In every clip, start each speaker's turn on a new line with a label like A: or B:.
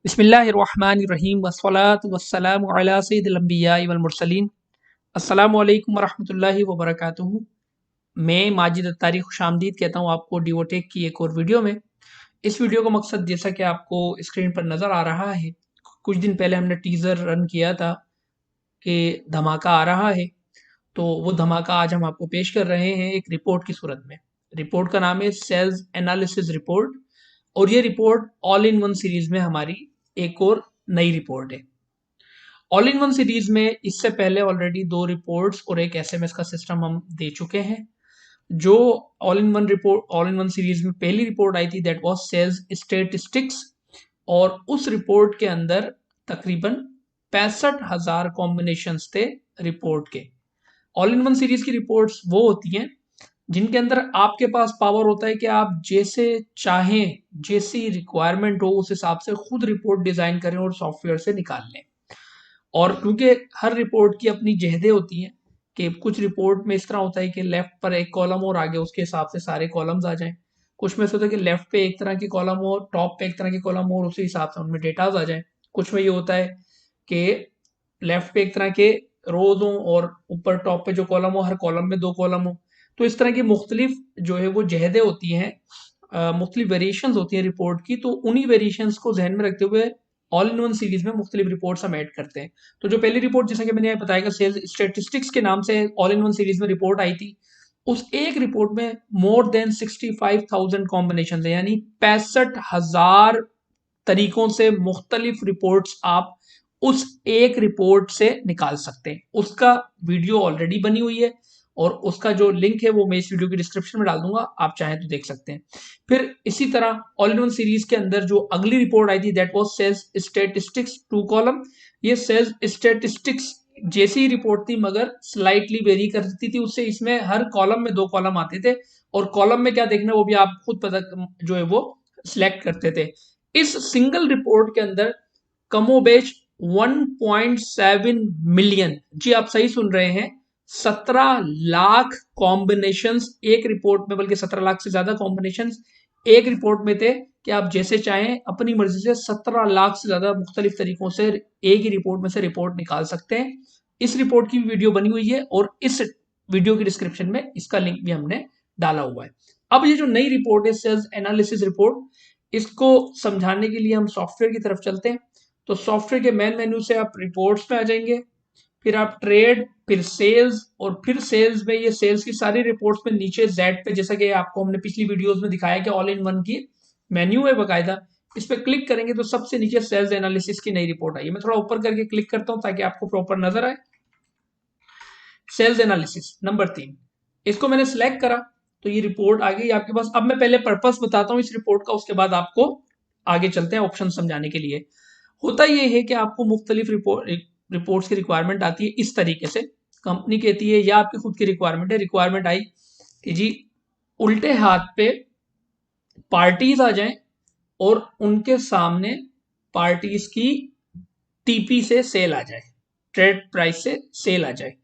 A: बिस्मिल्लाहिर्रहमानिर्रहीम वस्सलातु वस्सलामु अला सय्यिदिल अंबिया वल मुरसलीन। अस्सलामु अलैकुम वरहमतुल्लाहि वबरकातुहू। मैं माजिद अत्तारी खुशामदीद कहता हूँ आपको डिवोटेक की एक और वीडियो में। इस वीडियो का मकसद जैसा कि आपको स्क्रीन पर नज़र आ रहा है, कुछ दिन पहले हमने टीज़र रन किया था कि धमाका आ रहा है, तो वो धमाका आज हम आपको पेश कर रहे हैं एक रिपोर्ट की सूरत में। रिपोर्ट का नाम है सेल्स एनालिसिस रिपोर्ट, और ये report all in one series में हमारी एक और नई रिपोर्ट है। ऑल इन वन सीरीज में इससे पहले ऑलरेडी 2 रिपोर्ट्स और एक एसएमएस का सिस्टम हम दे चुके हैं। जो ऑल इन वन सीरीज में पहली रिपोर्ट आई थी दैट वाज सेल्स स्टैटिस्टिक्स, और उस रिपोर्ट के अंदर तकरीबन 65,000 कॉम्बिनेशंस थे रिपोर्ट के। ऑल इन वन सीरीज की रिपोर्ट्स वो होती हैं जिनके अंदर आपके पास पावर होता है कि आप जैसे चाहें, जैसी रिक्वायरमेंट हो उस हिसाब से खुद रिपोर्ट डिजाइन करें और सॉफ्टवेयर से निकाल लें। और क्योंकि हर रिपोर्ट की अपनी जहदें होती हैं कि कुछ रिपोर्ट में इस तरह होता है कि लेफ्ट पर एक कॉलम और आगे उसके हिसाब से सारे कॉलम्स आ जाएं। कुछ में से होता है कि लेफ्ट पे एक तरह की कॉलम हो, टॉप पे एक तरह की कॉलम हो और उसी हिसाब से उनमें डेटाज आ जाएं। कुछ में ये होता है कि लेफ्ट पे एक तरह के रोज हो और ऊपर टॉप पे जो कॉलम हो, हर कॉलम में 2 कॉलम हो। तो इस तरह की मुख्तलिफ जो है वो जहदें होती हैं, मुख्तलिफ वेरिएशंस होती हैं रिपोर्ट की। तो उन्हीं वेरिएशंस को जहन में रखते हुए ऑल इन वन सीरीज में मुख्तलिफ रिपोर्ट्स हम ऐड करते हैं। तो जो पहली रिपोर्ट जैसा कि मैंने बताया कि सेल्स स्टेटिस्टिक्स के नाम से ऑल इन वन सीरीज में रिपोर्ट आई थी, उस एक रिपोर्ट में मोर देन 65,000 कॉम्बिनेशन है, यानी 65,000 तरीकों से मुख्तलिफ रिपोर्ट्स आप उस एक रिपोर्ट से निकाल सकते हैं। उसका वीडियो ऑलरेडी बनी हुई है और उसका जो लिंक है वो मैं इस वीडियो की डिस्क्रिप्शन में डाल दूंगा, आप चाहें तो देख सकते हैं। फिर इसी तरह ऑल इन वन सीरीज के अंदर जो अगली रिपोर्ट आई थी that was sales statistics 2 column. ये सेल्स स्टैटिस्टिक्स जैसी रिपोर्ट थी मगर स्लाइटली वेरी करती थी उससे। इसमें हर कॉलम में 2 कॉलम आते थे और कॉलम में क्या देखना वो भी आप खुद पता जो है वो सिलेक्ट करते थे। इस सिंगल रिपोर्ट के अंदर कमोबेश 1.7 मिलियन, जी आप सही सुन रहे हैं, 17 लाख कॉम्बिनेशंस एक रिपोर्ट में, बल्कि 17 लाख से ज्यादा कॉम्बिनेशंस एक रिपोर्ट में थे कि आप जैसे चाहें अपनी मर्जी से 17 लाख से ज्यादा मुख्तलिफ तरीकों से एक ही रिपोर्ट में से रिपोर्ट निकाल सकते हैं। इस रिपोर्ट की वीडियो बनी हुई है और इस वीडियो की डिस्क्रिप्शन में इसका लिंक भी हमने डाला हुआ है। अब ये जो नई रिपोर्ट है सेल्स एनालिसिस रिपोर्ट, इसको समझाने के लिए हम सॉफ्टवेयर की तरफ चलते हैं। तो सॉफ्टवेयर के मेन मेन्यू से आप रिपोर्ट्स में आ जाएंगे, फिर आप ट्रेड, फिर सेल्स, और फिर सेल्स में ये सेल्स की सारी रिपोर्ट्स में नीचे जेड पे, जैसा कि आपको हमने पिछली वीडियोस में दिखाया कि ऑल इन वन की मेन्यू है बकायदा, इस पर क्लिक करेंगे तो सबसे नीचे सेल्स एनालिसिस की नई रिपोर्ट आई है। मैं थोड़ा ऊपर करके क्लिक करता हूं ताकि आपको प्रॉपर नजर आए। सेल्स एनालिसिस नंबर 3, इसको मैंने सिलेक्ट करा तो ये रिपोर्ट आ गई आपके पास। अब मैं पहले पर्पस बताता हूं इस रिपोर्ट का, उसके बाद आपको आगे चलते हैं ऑप्शन समझाने के लिए। होता यह है कि आपको मुख्तलिफ रिपोर्ट्स की रिक्वायरमेंट आती है इस तरीके से। कंपनी कहती है या आपकी खुद की रिक्वायरमेंट है, रिक्वायरमेंट आई कि जी उल्टे हाथ पे पार्टीज आ जाएं और उनके सामने पार्टीज की टीपी से सेल आ जाए, ट्रेड प्राइस से सेल आ जाए।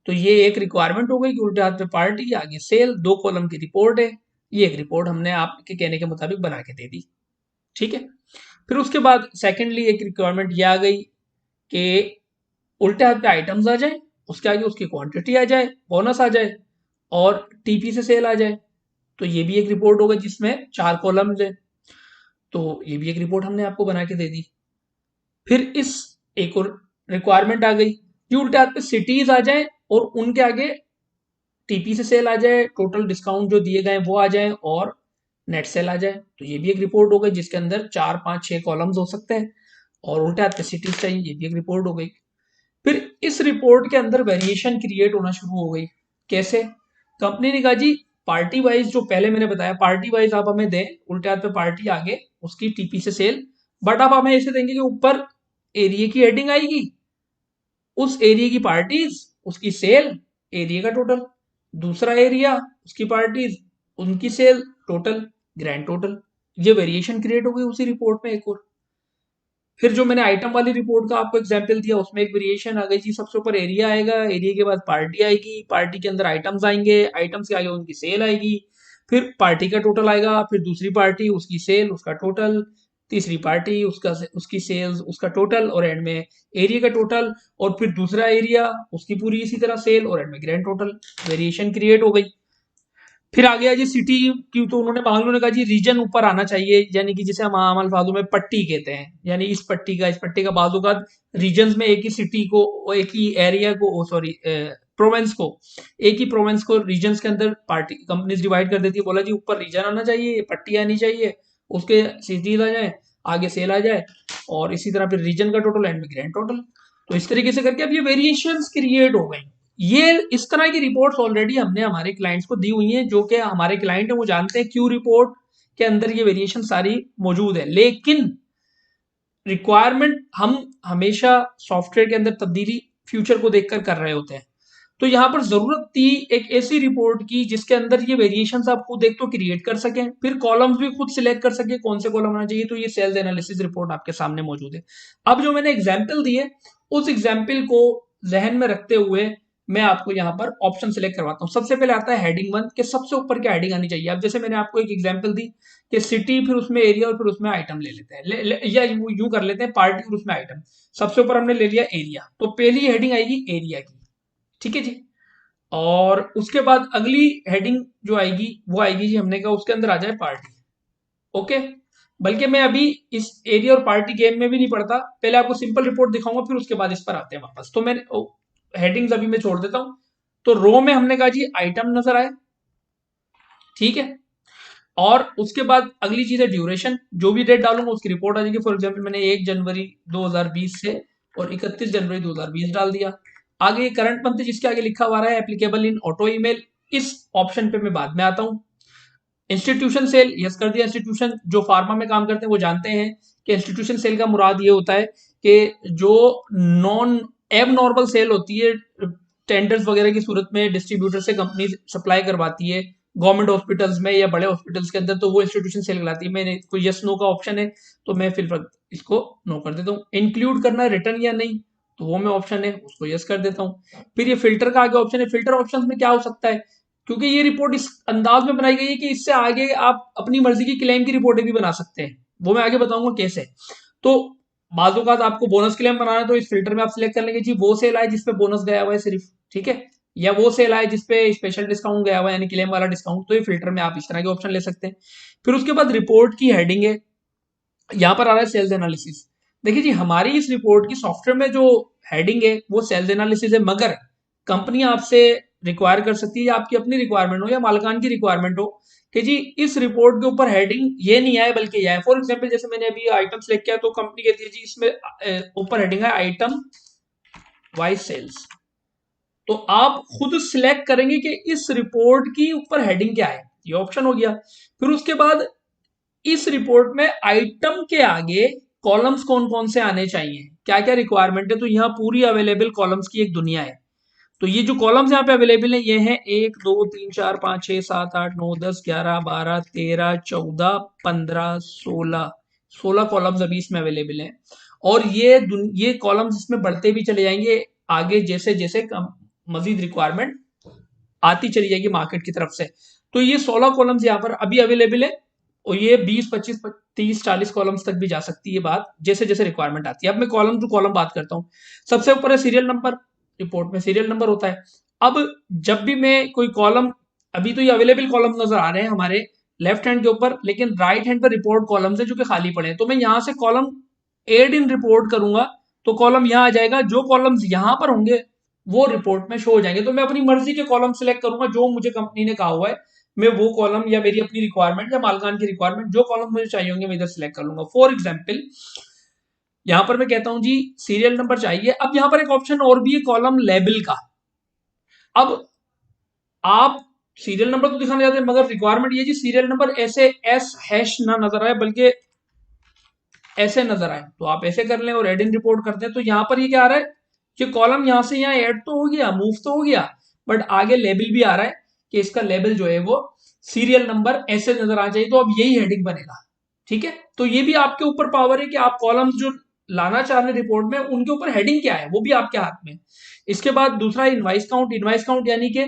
A: तो ये एक रिक्वायरमेंट हो गई कि उल्टे हाथ पे पार्टी, आगे सेल, 2 कॉलम की रिपोर्ट है। ये एक रिपोर्ट हमने आपके कहने के मुताबिक बना के दे दी, ठीक है। फिर उसके बाद सेकेंडली एक रिक्वायरमेंट ये आ गई कि उल्टे हाथ पे आइटम्स आ जाए, उसके आगे उसकी क्वांटिटी आ जाए, बोनस आ जाए और टीपी से सेल आ जाए। तो ये भी एक रिपोर्ट होगा जिसमें 4 कॉलम्स है। तो ये भी एक रिपोर्ट हमने आपको बना के दे दी। फिर इस एक और रिक्वायरमेंट आ गई कि उल्टे हाथ पे सिटीज आ जाए और उनके आगे टीपी से सेल आ जाए, टोटल डिस्काउंट जो दिए गए वो आ जाए और नेट सेल आ जाए। तो ये भी एक रिपोर्ट हो गई जिसके अंदर 4, 5, 6 कॉलम्स हो सकते हैं और उल्टे हाथ पे सिटीज चाहिए, ये भी एक रिपोर्ट हो गई। फिर इस रिपोर्ट के अंदर वेरिएशन क्रिएट होना शुरू हो गई। कैसे? कंपनी ने कहा जी पार्टी वाइज, जो पहले मैंने बताया पार्टी वाइज आप हमें दें, उल्टे हाथ पे पार्टी आगे उसकी टीपी से सेल, बट आप हमें ऐसे देंगे कि ऊपर एरिया की हेडिंग आएगी, उस एरिया की पार्टीज, उसकी सेल, एरिया का टोटल, दूसरा एरिया उसकी पार्टीज, उनकी सेल, टोटल, ग्रैंड टोटल। ये वेरिएशन क्रिएट हो गई उसी रिपोर्ट में एक और। फिर जो मैंने आइटम वाली रिपोर्ट का आपको एग्जांपल दिया उसमें एक वेरिएशन आ गई जी, सबसे ऊपर एरिया आएगा, एरिया के बाद पार्टी आएगी, पार्टी के अंदर आइटम्स आएंगे, आइटम्स के आगे उनकी सेल आएगी, फिर पार्टी का टोटल आएगा, फिर दूसरी पार्टी उसकी सेल, उसका टोटल, तीसरी पार्टी, उसकी सेल्स, उसका टोटल, और एंड में एरिया का टोटल, और फिर दूसरा एरिया, उसकी पूरी इसी तरह सेल, और एंड में ग्रैंड टोटल। वेरिएशन क्रिएट हो गई। फिर आ गया जी सिटी की, तो उन्होंने बांग्लो ने कहा जी रीजन ऊपर आना चाहिए, यानी कि जिसे हम आम अल्फाजों में पट्टी कहते हैं, यानी इस पट्टी का बाजू का रीजन में एक ही सिटी को, एक ही एरिया को, सॉरी प्रोविंस को, एक ही प्रोविंस को रीजन्स के अंदर पार्टी कंपनीज डिवाइड कर देती है। बोला जी ऊपर रीजन आना चाहिए, ये पट्टी आनी चाहिए, उसके सिटीज आ जाए, आगे सेल आ जाए, और इसी तरह फिर रीजन का टोटल, एंड में ग्रैंड टोटल। तो इस तरीके से करके अब ये वेरिएशंस क्रिएट हो गई। ये इस तरह की रिपोर्ट्स ऑलरेडी हमने हमारे क्लाइंट्स को दी हुई हैं, जो कि हमारे क्लाइंट है वो जानते हैं क्यू रिपोर्ट के अंदर ये वेरिएशन सारी मौजूद है। लेकिन रिक्वायरमेंट हम हमेशा सॉफ्टवेयर के अंदर तब्दीली फ्यूचर को देखकर कर रहे होते हैं। तो यहाँ पर जरूरत थी एक ऐसी रिपोर्ट की जिसके अंदर ये वेरिएशंस आप खुद एक तो क्रिएट कर सकें, फिर कॉलम्स भी खुद सिलेक्ट कर सके कौन से कॉलम आना चाहिए। तो ये सेल्स एनालिसिस रिपोर्ट आपके सामने मौजूद है। अब जो मैंने एग्जाम्पल दी है, उस एग्जाम्पल को जहन में रखते हुए मैं आपको यहाँ पर ऑप्शन सिलेक्ट करवाता हूँ। सबसे पहले आता है हेडिंग 1 के सबसे ऊपर क्या हेडिंग आनी चाहिए। अब जैसे मैंने आपको एक एग्जाम्पल दी कि सिटी, फिर उसमें एरिया, और फिर उसमें आइटम ले लेते हैं, या यूं कर लेते हैं पार्टी और उसमें आइटम। सबसे ऊपर हमने ले लिया एरिया, तो पहली हेडिंग आएगी एरिया की, ठीक है जी। और उसके बाद अगली हेडिंग जो आएगी वो आएगी जी, हमने कहा उसके अंदर आ जाए पार्टी। ओके, बल्कि मैं अभी इस एरिया और पार्टी गेम में भी नहीं पड़ता, पहले आपको सिंपल रिपोर्ट दिखाऊंगा, फिर उसके बाद इस पर आते हैं वापस। तो मैंने हेडिंग्स अभी मैं छोड़ देता हूं। तो रो में हमने कहा जी आइटम नजर आए, ठीक है। और उसके बाद अगली चीज है ड्यूरेशन, जो भी डेट डालूंगा उसकी रिपोर्ट आ जाएगी। फॉर एग्जांपल मैंने 1 जनवरी 2020 से और 31 जनवरी 2020 डाल दिया। आगे करंट मंथ जिसके आगे लिखा हुआ है एप्लीकेबल इन ऑटो ईमेल, इस ऑप्शन पे मैं बाद में आता हूं। इंस्टीट्यूशन सेल यस कर दिया। इंस्टीट्यूशन जो फार्मा में काम करते हैं वो जानते हैं कि इंस्टीट्यूशन सेल का मुराद ये होता है कि जो नॉन एब नॉर्मल सेल होती है, टेंडर्स वगैरह की सूरत में डिस्ट्रीब्यूटर से कंपनी सप्लाई करवाती है गवर्नमेंट हॉस्पिटल्स में या बड़े हॉस्पिटल्स के अंदर, तो वो इंस्टीट्यूशन सेल कहलाती है। मैंने कोई यस नो का ऑप्शन है तो मैं फिर इसको नो कर देता हूँ। इंक्लूड करना है रिटर्न या नहीं, तो वो मैं ऑप्शन है उसको यस कर देता हूँ। फिर ये फिल्टर का आगे ऑप्शन है। फिल्टर ऑप्शन में क्या हो सकता है, क्योंकि ये रिपोर्ट इस अंदाज में बनाई गई है कि इससे आगे आप अपनी मर्जी की क्लेम की रिपोर्टें भी बना सकते हैं, वो मैं आगे बताऊंगा कैसे। तो बाजू का आपको बोनस क्लेम बनाना है तो इस फिल्टर में आप सिलेक्ट कर लेंगे जी वो सेल आए जिसपे बोनस गया हुआ है सिर्फ, ठीक है, या वो सेल आए जिसपे स्पेशल डिस्काउंट गया हुआ है यानी क्लेम वाला डिस्काउंट, तो ये फिल्टर में आप इस तरह के ऑप्शन ले सकते हैं। फिर उसके बाद रिपोर्ट की हेडिंग है, यहाँ पर आ रहा है सेल्स एनालिसिस। देखिए जी हमारी इस रिपोर्ट की सॉफ्टवेयर में जो हेडिंग है वो सेल्स एनालिसिस है, मगर कंपनी आपसे रिक्वायर कर सकती है, या आपकी अपनी रिक्वायरमेंट हो या मालिकान की रिक्वायरमेंट हो कि जी इस रिपोर्ट के ऊपर हेडिंग ये नहीं आए बल्कि यह है। फॉर एग्जांपल जैसे मैंने अभी आइटम सेलेक्ट किया तो कंपनी कहती है जी इसमें ऊपर हेडिंग है आइटम वाइज सेल्स, तो आप खुद सिलेक्ट करेंगे कि इस रिपोर्ट की ऊपर हेडिंग क्या है, ये ऑप्शन हो गया। फिर उसके बाद इस रिपोर्ट में आइटम के आगे कॉलम्स कौन कौन से आने चाहिए, क्या क्या रिक्वायरमेंट है, तो यहाँ पूरी अवेलेबल कॉलम्स की एक दुनिया है। तो ये जो कॉलम्स यहाँ पे अवेलेबल है ये हैं 1 2 3 4 5 6 7 8 9 10 11 12 13 14 15 16 कॉलम्स अभी इसमें अवेलेबल हैं। और ये कॉलम्स इसमें बढ़ते भी चले जाएंगे आगे जैसे जैसे मजीद रिक्वायरमेंट आती चली जाएगी मार्केट की तरफ से। तो ये 16 कॉलम्स यहाँ पर अभी अवेलेबल है, और ये 20 25 30 40 कॉलम्स तक भी जा सकती है बात, जैसे जैसे रिक्वायरमेंट आती है। अब मैं कॉलम टू कॉलम बात करता हूँ। सबसे ऊपर है सीरियल नंबर, रिपोर्ट में सीरियल नंबर होता है। अब जब भी मैं कोई कॉलम, अभी तो ये अवेलेबल कॉलम नजर आ रहे हैं हमारे लेफ्ट हैंड के ऊपर, लेकिन राइट हैंड पर रिपोर्ट कॉलम्स है जो कि खाली पड़े हैं, तो मैं यहाँ से कॉलम एड इन रिपोर्ट करूंगा तो कॉलम यहाँ आ जाएगा। जो कॉलम्स यहाँ पर होंगे वो रिपोर्ट में शो हो जाएंगे। तो मैं अपनी मर्जी के कॉलम सिलेक्ट करूंगा जो मुझे कंपनी ने कहा हुआ है, मैं वो कॉलम या मेरी अपनी रिक्वायरमेंट या मालकान की रिक्वायरमेंट जो कॉलम मुझे चाहिए होंगे मैं इधर सिलेक्ट कर लूंगा। फॉर एग्जांपल यहां पर मैं कहता हूं जी सीरियल नंबर चाहिए। अब यहां पर एक ऑप्शन और भी है कॉलम लेबल का। अब आप सीरियल नंबर तो दिखाने जाते हैं मगर रिक्वायरमेंट ये जी सीरियल नंबर ऐसे एस हैश ना नजर आए बल्कि ऐसे नजर आए, तो आप ऐसे कर लें और एड इन रिपोर्ट करते हैं। तो यहां पर ये क्या आ रहा है कि कॉलम यहां से यहाँ ऐड तो हो गया, मूव तो हो गया, बट आगे लेबल भी आ रहा है कि इसका लेबल जो है वो सीरियल नंबर ऐसे नजर आ चाहिए, तो अब यही हेडिंग बनेगा, ठीक है। तो ये भी आपके ऊपर पावर है कि आप कॉलम्स जो लाना चाह रहे हैं रिपोर्ट में उनके ऊपर हेडिंग क्या है वो भी आपके हाथ में। इसके बाद दूसरा इनवाइस काउंट। इनवाइस काउंट यानी कि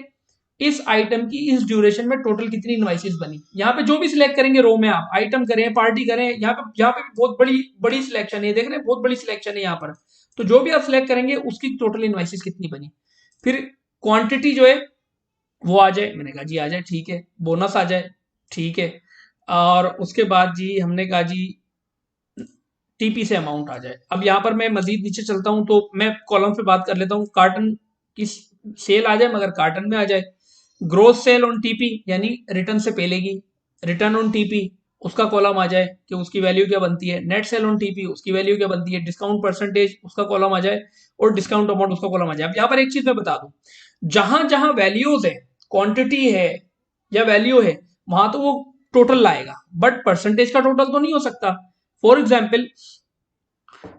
A: इस आइटम की इस ड्यूरेशन में टोटल कितनी इनवाइसेस बनी। यहाँ पे जो भी सिलेक्ट करेंगे रो में, आप आइटम करें, पार्टी करें, यहाँ पे बहुत बड़ी बड़ी सिलेक्शन है, देख रहे हैं बहुत बड़ी सिलेक्शन है यहाँ पर। तो जो भी आप सिलेक्ट करेंगे उसकी टोटल इनवाइसेस कितनी बनी। फिर क्वांटिटी जो है वो आ जाए, मैंने कहा जी आ जाए, ठीक है। बोनस आ जाए, ठीक है। और उसके बाद जी हमने कहा जी टीपी से अमाउंट आ जाए। अब यहाँ पर मैं मजीद नीचे चलता हूँ तो मैं कॉलम पे बात कर लेता हूँ। कार्टन की सेल आ जाए मगर कार्टन में आ जाए। ग्रोस सेल ऑन टीपी यानी रिटर्न से पहले की, रिटर्न ऑन टीपी उसका कॉलम आ जाए कि उसकी वैल्यू क्या बनती है। नेट सेल ऑन टीपी उसकी वैल्यू क्या बनती है। डिस्काउंट परसेंटेज उसका कॉलम आ जाए और डिस्काउंट अमाउंट उसका कॉलम आ जाए। अब यहाँ पर एक चीज मैं बता दूं, जहां जहां वैल्यूज है, क्वांटिटी है या वैल्यू है, वहां तो वो टोटल लाएगा, बट परसेंटेज का टोटल तो नहीं हो सकता। फॉर एग्जाम्पल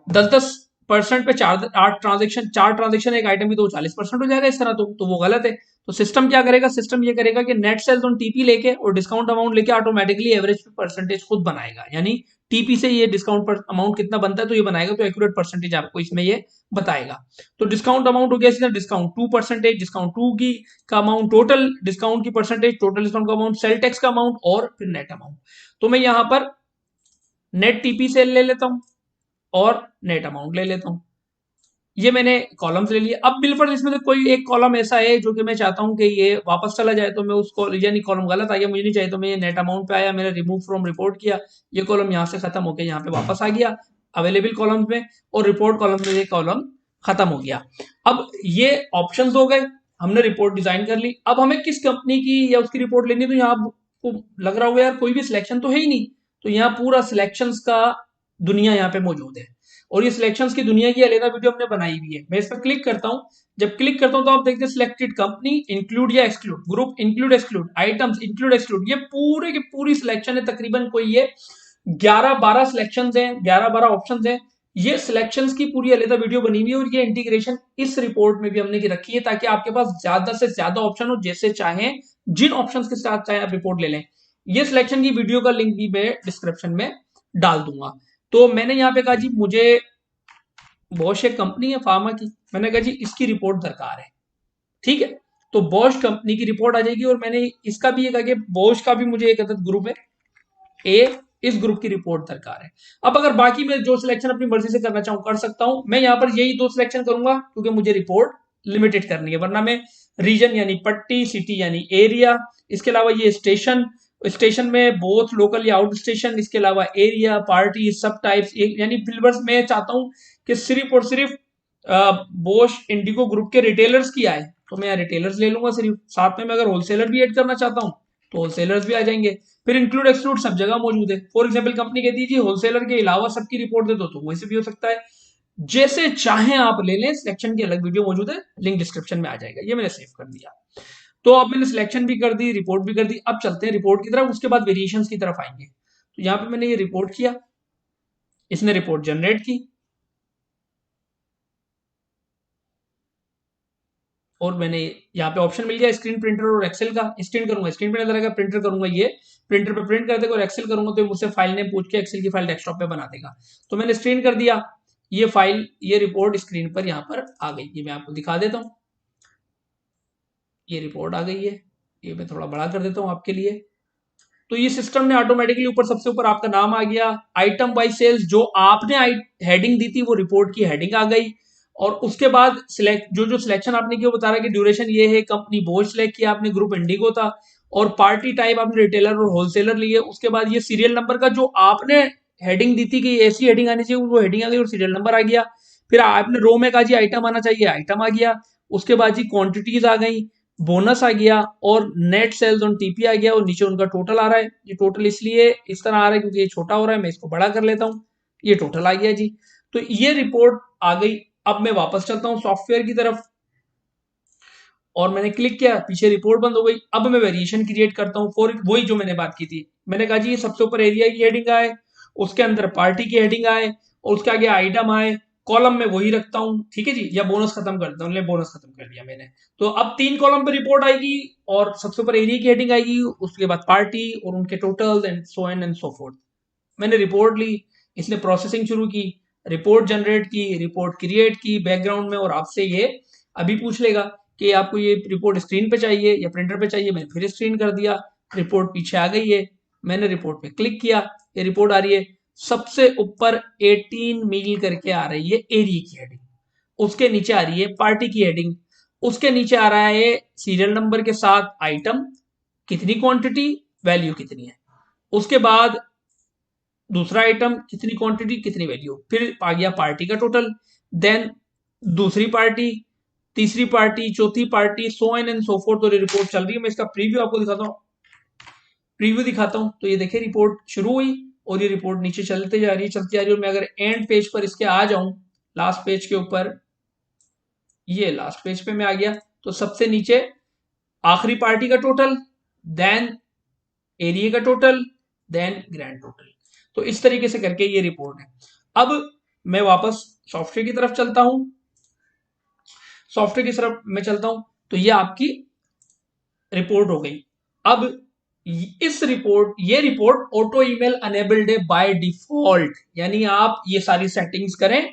A: 10% पे चार ट्रांजेक्शन एक आइटम की, तो 40% हो जाएगा इस तरह। तो वो गलत है। तो सिस्टम क्या करेगा, सिस्टम ये करेगा कि नेट सेल्स ऑन टीपी लेके और डिस्काउंट अमाउंट लेके ऑटोमेटिकली एवरेज परसेंटेज खुद बनाएगा। यानी टीपी से ये डिस्काउंट पर अमाउंट कितना बनता है तो ये बनाएगा, तो एक्यूरेट परसेंटेज आपको इसमें ये बताएगा। तो डिस्काउंट अमाउंट हो गया सीधा डिस्काउंट 2%, डिस्काउंट 2 की का अमाउंट, टोटल डिस्काउंट की परसेंटेज, टोटल डिस्काउंट का अमाउंट, सेल टैक्स का अमाउंट और फिर नेट अमाउंट। तो मैं यहां पर नेट टीपी सेल ले लेता हूं और नेट अमाउंट ले लेता हूं। ये मैंने कॉलम्स ले लिए। अब बिल पर इसमें से कोई एक कॉलम ऐसा है जो कि मैं चाहता हूं कि ये वापस चला जाए, तो मैं उसको, यानी कॉलम गलत आ गया, मुझे नहीं चाहिए, तो मैं ये नेट अमाउंट पे आया, मैंने रिमूव फ्रॉम रिपोर्ट किया, ये कॉलम यहां से खत्म होकर यहाँ पे वापस आ गया अवेलेबल कॉलम्स में, और रिपोर्ट कॉलम में ये कॉलम खत्म हो गया। अब ये ऑप्शन हो गए, हमने रिपोर्ट डिजाइन कर ली। अब हमें किस कंपनी की या उसकी रिपोर्ट लेनी, तो यहाँ आपको लग रहा होगा यार कोई भी सिलेक्शन तो है ही नहीं। तो यहाँ पूरा सिलेक्शंस का दुनिया यहाँ पे मौजूद है, और ये सिलेक्शंस की दुनिया की अलग वीडियो हमने बनाई हुई है। मैं इस पर क्लिक करता हूं, जब क्लिक करता हूं तो आप देखते हैं सिलेक्टेड कंपनी, इंक्लूड या exclude, group include exclude, items include exclude, ये पूरे की पूरी सिलेक्शन है। तकरीबन कोई ये 11-12 सिलेक्शन है, 11-12 ऑप्शन है। ये सिलेक्शंस की पूरी अलग वीडियो बनी हुई है, और ये इंटीग्रेशन इस रिपोर्ट में भी हमने की रखी है, ताकि आपके पास ज्यादा से ज्यादा ऑप्शन हो, जैसे चाहे जिन ऑप्शंस के साथ चाहे आप रिपोर्ट ले लें। ये सिलेक्शन की वीडियो का लिंक भी मैं डिस्क्रिप्शन में डाल दूंगा। तो मैंने यहाँ पे कहा जी मुझे बॉश एक कंपनी है फार्मा की, मैंने कहा जी इसकी रिपोर्ट दरकार है, ठीक है। तो बॉश कंपनी की रिपोर्ट आ जाएगी, और मैंने इसका भी ये कहा कि बॉश का भी मुझे एक अदद ग्रुप है ए, इस ग्रुप की रिपोर्ट दरकार है। अब अगर बाकी मैं जो सिलेक्शन अपनी मर्जी से करना चाहूँ कर सकता हूं। मैं यहाँ पर यही 2 सिलेक्शन करूंगा क्योंकि मुझे रिपोर्ट लिमिटेड करनी है, वरना मैं रीजन यानी पट्टी, सिटी यानी एरिया, इसके अलावा ये स्टेशन, स्टेशन में बोथ लोकल या आउट स्टेशन, इसके अलावा एरिया, पार्टी, सब टाइप्स, यानी बिल्डर्स मैं चाहता हूं कि सिर्फ और सिर्फ बोश इंडिगो ग्रुप के रिटेलर्स की आए, तो मैं यहाँ रिटेलर्स ले लूंगा सिर्फ। साथ में मैं अगर होलसेलर भी ऐड करना चाहता हूँ तो होलसेलर्स भी आ जाएंगे। फिर इंक्लूड एक्सक्लूड सब जगह मौजूद है। फॉर एग्जाम्पल कंपनी कहती है जी होलसेलर के अलावा सबकी रिपोर्ट दे दो, तो वैसे भी हो सकता है। जैसे चाहे आप ले लें, सिलेक्शन की अलग वीडियो मौजूद है, लिंक डिस्क्रिप्शन में आ जाएगा। ये मैंने सेव कर दिया। तो अब मैंने सिलेक्शन भी कर दी, रिपोर्ट भी कर दी। अब चलते हैं रिपोर्ट की तरफ, उसके बाद वेरिएशंस की तरफ आएंगे। तो यहाँ पे मैंने ये रिपोर्ट किया, इसने रिपोर्ट जनरेट की, और मैंने यहाँ पे ऑप्शन मिल गया स्क्रीन प्रिंटर और एक्सेल का। स्क्रीन करूंगा स्क्रीन प्रिंटर का, प्रिंटर करूंगा ये प्रिंटर पे प्रिंट कर देगा, और एक्सेल करूंगा तो मुझसे फाइल नेम पूछ के एक्सेल की फाइल डेस्कटॉप पे बना देगा। तो मैंने स्क्रीन कर दिया, ये फाइल, ये रिपोर्ट स्क्रीन पर यहाँ पर आ गई। ये मैं आपको दिखा देता हूँ, ये रिपोर्ट आ गई है। ये मैं थोड़ा बड़ा कर देता हूँ आपके लिए। तो ये सिस्टम ने ऑटोमेटिकली ऊपर सबसे ऊपर आपका नाम आ गया, आइटम बाय सेल्स जो आपने हेडिंग दी थी वो रिपोर्ट की हेडिंग आ गई, और उसके बाद सिलेक्ट जो जो सिलेक्शन आपने किया बता रहा है कि ड्यूरेशन ये है, कंपनी बोझ सिलेक्ट किया आपने, ग्रुप इंडिगो था, और पार्टी टाइप आपने रिटेलर और होलसेलर लिए। उसके बाद ये सीरियल नंबर का जो आपने हेडिंग दी थी कि ऐसी हेडिंग आनी चाहिए, वो हेडिंग आ गई और सीरियल नंबर आ गया। फिर आपने रो में कहा जी आइटम आना चाहिए, आइटम आ गया। उसके बाद जी क्वांटिटीज आ गई, बोनस आ गया, और नेट सेल्स ऑन टीपी आ गया, और नीचे उनका टोटल आ रहा है। ये टोटल इसलिए इस तरह आ रहा है क्योंकि ये छोटा हो रहा है, मैं इसको बड़ा कर लेता हूं। ये टोटल आ गया जी। तो ये रिपोर्ट आ गई। अब मैं वापस चलता हूं सॉफ्टवेयर की तरफ, और मैंने क्लिक किया, पीछे रिपोर्ट बंद हो गई। अब मैं वेरिएशन क्रिएट करता हूँ फॉर वही जो मैंने बात की थी। मैंने कहा जी सबसे ऊपर एरिया की हेडिंग आए, उसके अंदर पार्टी की हेडिंग आए, और उसके आगे आइटम आए, कॉलम में वही रखता हूँ, ठीक है जी। या बोनस खत्म करता हूँ, बोनस खत्म कर दिया मैंने। तो अब 3 कॉलम पे रिपोर्ट आएगी, और सबसे ऊपर एरिया की हेडिंग आएगी, उसके बाद पार्टी और उनके टोटल एंड सो फोर्थ। मैंने रिपोर्ट ली, इसने प्रोसेसिंग शुरू की, रिपोर्ट जनरेट की, रिपोर्ट क्रिएट की बैकग्राउंड में, और आपसे ये अभी पूछ लेगा कि आपको ये रिपोर्ट स्क्रीन पे चाहिए या प्रिंटर पे चाहिए। मैंने फिर स्क्रीन कर दिया, रिपोर्ट पीछे आ गई है। मैंने रिपोर्ट पे क्लिक किया, ये रिपोर्ट आ रही है। सबसे ऊपर 18 मील करके आ रही है एरिया की हेडिंग, उसके नीचे आ रही है पार्टी की हेडिंग, उसके नीचे आ रहा है सीरियल नंबर के साथ आइटम, कितनी क्वांटिटी, वैल्यू कितनी है। उसके बाद दूसरा आइटम, कितनी क्वांटिटी कितनी वैल्यू, फिर आ गया पार्टी का टोटल, देन दूसरी पार्टी, तीसरी पार्टी, चौथी party, so on and so forth. तो रिपोर्ट चल रही है। मैं इसका प्रीव्यू आपको दिखाता हूँ, प्रीव्यू दिखाता हूँ। तो ये देखिए रिपोर्ट शुरू हुई और ये रिपोर्ट नीचे चलते जा रही है, चलती जा रही है। और मैं अगर एंड पेज पर इसके आ जाऊं, लास्ट पेज के ऊपर, ये लास्ट पेज पे मैं आ गया, तो सबसे नीचे आखिरी पार्टी का टोटल, देन एरिया का टोटल, देन ग्रैंड टोटल। तो इस तरीके से करके ये रिपोर्ट है। अब मैं वापस सॉफ्टवेयर की तरफ चलता हूं, सॉफ्टवेयर की तरफ मैं चलता हूं, तो ये आपकी रिपोर्ट हो गई। अब ये रिपोर्ट ऑटो ईमेल अनेबल्ड है बाय डिफॉल्ट, यानी आप ये सारी सेटिंग्स करें,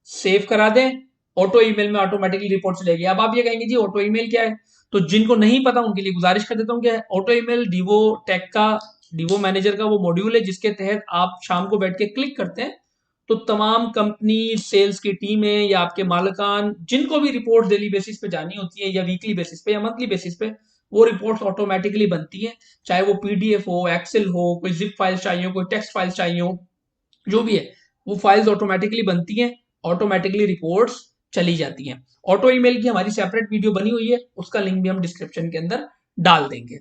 A: सेव करा दें, ऑटो ईमेल में ऑटोमेटिकली रिपोर्ट चलेगी। अब आप ये कहेंगे जी ऑटो ईमेल क्या है, तो जिनको नहीं पता उनके लिए गुजारिश कर देता हूं क्या है। ऑटो ईमेल डीवो टेक का, डीवो मैनेजर का वो मॉड्यूल है जिसके तहत आप शाम को बैठ के क्लिक करते हैं तो तमाम कंपनी सेल्स की टीमें या आपके मालिकान जिनको भी रिपोर्ट डेली बेसिस पे जानी होती है या वीकली बेसिस पे या मंथली बेसिस पे, वो रिपोर्ट्स ऑटोमेटिकली बनती हैं। चाहे वो पीडीएफ हो, एक्सेल हो, कोई जिप फाइल्स चाहिए हो, कोई टेक्स्ट फाइल्स चाहिए हो, जो भी है वो फाइल्स ऑटोमेटिकली बनती हैं, ऑटोमेटिकली रिपोर्ट्स चली जाती हैं। ऑटो ईमेल की हमारी सेपरेट वीडियो बनी हुई है, उसका लिंक भी हम डिस्क्रिप्शन के अंदर डाल देंगे।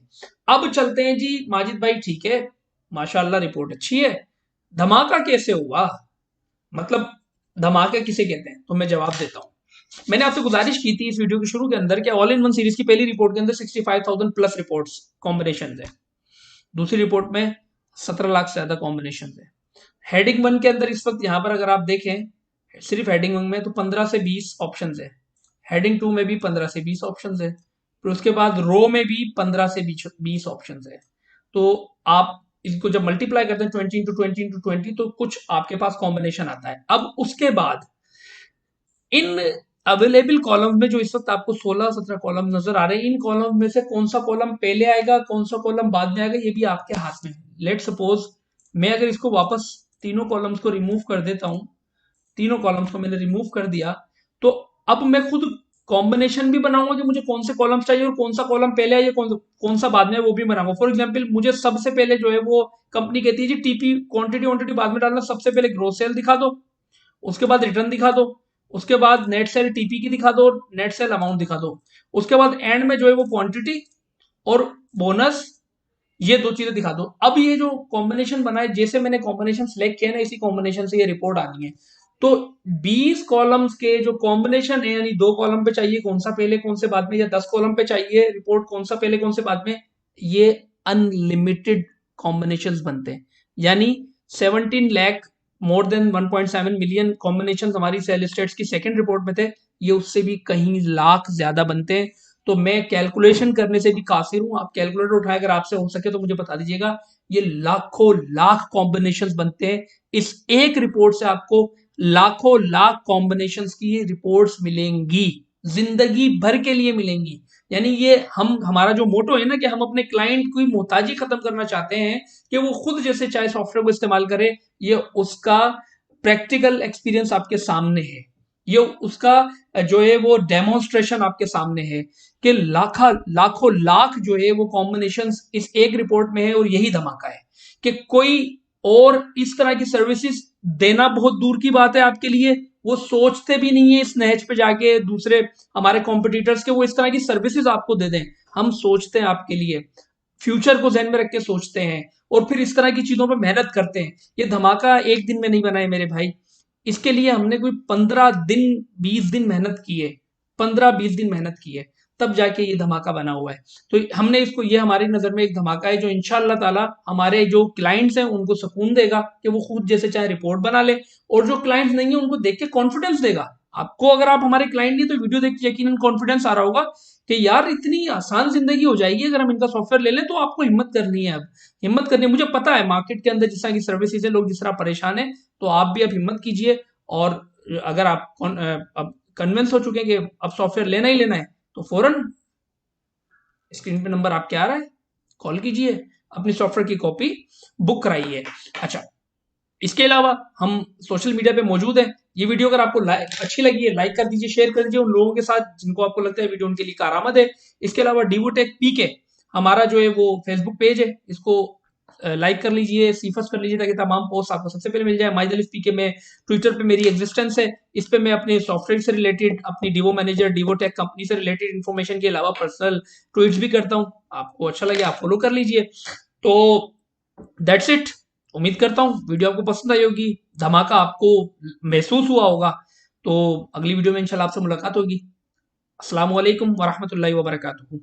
A: अब चलते हैं जी माजिद भाई, ठीक है माशाल्लाह रिपोर्ट अच्छी है, धमाका कैसे हुआ, मतलब धमाका किसे कहते हैं, तो मैं जवाब देता हूं। मैंने आपसे गुजारिश की थी इस वीडियो के शुरू के अंदर कि ऑल इन वन सीरीज की पहली रिपोर्ट के अंदर 65,000 प्लस रिपोर्ट्स कॉम्बिनेशन है, दूसरी रिपोर्ट में 17 लाख से ज्यादा कॉम्बिनेशन है। हेडिंग 1 के अंदर इस वक्त यहां पर अगर आप देखें, सिर्फ हेडिंग 1 में तो 15 से 20 ऑप्शन है, हेडिंग 2 में भी 15 से 20 ऑप्शन है, फिर उसके बाद रो में भी 15 से 20 ऑप्शन है। तो आप इसको जब मल्टीप्लाई करते हैं 20 इंटू 20 इंटू 20, तो कुछ आपके पास कॉम्बिनेशन आता है। अब उसके बाद इन अवेलेबल कॉलम में जो इस वक्त आपको 16-17 कॉलम नजर आ रहे हैं, इन कॉलम में से कौन सा कॉलम पहले आएगा, कौन सा कॉलम बाद में आएगा, ये भी आपके हाथ में है। लेट सपोज मैं अगर इसको वापस तीनों कॉलम्स को रिमूव कर देता हूं, तीनों कॉलम्स को मैंने रिमूव कर दिया, तो अब मैं खुद कॉम्बिनेशन भी बनाऊंगा कि मुझे कौन से कॉलम्स चाहिए और कौन सा कॉलम पहले है, कौन सा बाद में, वो भी बनाऊंगा। फॉर एग्जांपल मुझे सबसे पहले जो है वो कंपनी कहती है जी टीपी क्वांटिटी क्वांटिटी बाद में डालना, सबसे पहले ग्रोस सेल दिखा दो, उसके बाद रिटर्न दिखा दो, उसके बाद नेट सेल टीपी की दिखा दो, नेट सेल अमाउंट दिखा दो, उसके बाद एंड में जो है वो क्वांटिटी और बोनस, ये दो चीजें दिखा दो। अब ये जो कॉम्बिनेशन बना है, जैसे मैंने कॉम्बिनेशन सिलेक्ट किया ना, इसी कॉम्बिनेशन से ये रिपोर्ट आनी है। तो 20 कॉलम्स के जो कॉम्बिनेशन है, यानी 2 कॉलम पे चाहिए कौन सा पहले कौन से बाद में, या 10 कॉलम पे चाहिए रिपोर्ट कौन सा पहले कौन से बाद में, ये अनलिमिटेड कॉम्बिनेशन बनते हैं। यानी 17 lakh more than 1.7 million combination हमारी सेल स्टेट्स की सेकंड रिपोर्ट में थे, ये उससे भी कहीं लाख ज्यादा बनते हैं। तो मैं कैलकुलेशन करने से भी कासिर हूं, आप कैलकुलेटर उठाए अगर आपसे हो सके तो मुझे बता दीजिएगा। ये लाखों लाख कॉम्बिनेशंस बनते हैं, इस एक रिपोर्ट से आपको लाखों लाख कॉम्बिनेशंस की रिपोर्ट्स मिलेंगी, जिंदगी भर के लिए मिलेंगी। यानी ये हमारा जो मोटो है ना कि हम अपने क्लाइंट की मोहताजी खत्म करना चाहते हैं कि वो खुद जैसे चाहे सॉफ्टवेयर को इस्तेमाल करे, ये उसका प्रैक्टिकल एक्सपीरियंस आपके सामने है, ये उसका जो है वो डेमोन्स्ट्रेशन आपके सामने है कि लाखों लाख जो है वो कॉम्बिनेशंस इस एक रिपोर्ट में है। और यही धमाका है कि कोई और इस तरह की सर्विसेज देना बहुत दूर की बात है आपके लिए, वो सोचते भी नहीं है इस नहज पे जाके दूसरे हमारे कॉम्पिटिटर्स के वो इस तरह की सर्विसेज आपको दे दें। हम सोचते हैं आपके लिए, फ्यूचर को ध्यान में रख के सोचते हैं और फिर इस तरह की चीजों पर मेहनत करते हैं। ये धमाका एक दिन में नहीं बना है मेरे भाई, इसके लिए हमने कोई 15 दिन 20 दिन मेहनत की है, 15-20 दिन मेहनत की है, तब जाके ये धमाका बना हुआ है। तो हमने इसको, ये हमारी नजर में एक धमाका है जो इंशाअल्लाह ताला हमारे जो क्लाइंट्स हैं उनको सुकून देगा कि वो खुद जैसे चाहे रिपोर्ट बना ले, और जो क्लाइंट्स नहीं है उनको देख के कॉन्फिडेंस देगा। आपको अगर आप हमारे क्लाइंट नहीं तो वीडियो देख के यकीनन कॉन्फिडेंस आ रहा होगा कि यार इतनी आसान जिंदगी हो जाएगी अगर हम इनका सॉफ्टवेयर ले लें। तो आपको हिम्मत करनी है, अब हिम्मत करनी है। मुझे पता है मार्केट के अंदर जिस तरह की सर्विसेज है, लोग जिस तरह परेशान है, तो आप भी अब हिम्मत कीजिए। और अगर आप अब कन्विंस हो चुके हैं कि अब सॉफ्टवेयर लेना ही लेना है, तो फौरन स्क्रीन पे नंबर आपके आ रहा है, कॉल कीजिए, अपनी सॉफ्टवेयर की कॉपी बुक कराइए। अच्छा, इसके अलावा हम सोशल मीडिया पे मौजूद हैं। ये वीडियो अगर आपको अच्छी लगी है, लाइक कर दीजिए, शेयर कर दीजिए उन लोगों के साथ जिनको आपको लगता है वीडियो उनके लिए कारआमद है। इसके अलावा डिवोटेक पीके हमारा जो है वो फेसबुक पेज है, इसको लाइक कर लीजिए, सीफस कर लीजिए, ताकि तमाम पोस्ट आपको सबसे पहले मिल जाए। माइदलिफ पीके में ट्विटर पे मेरी एग्जिस्टेंस है, इस पे मैं अपने सॉफ्टवेयर से रिलेटेड, अपनी डिवो मैनेजर, डिवोटेक कंपनी से रिलेटेड इन्फॉर्मेशन के अलावा पर्सनल ट्वीट्स भी करता हूँ। आपको अच्छा लगे आप फॉलो कर लीजिए। तो दैट्स इट। उम्मीद करता हूँ वीडियो आपको पसंद आई होगी, धमाका आपको महसूस हुआ होगा। तो अगली वीडियो में इंशाल्लाह आपसे मुलाकात होगी। अस्सलाम वालेकुम वरहमतुल्लाहि वबरकातुहू।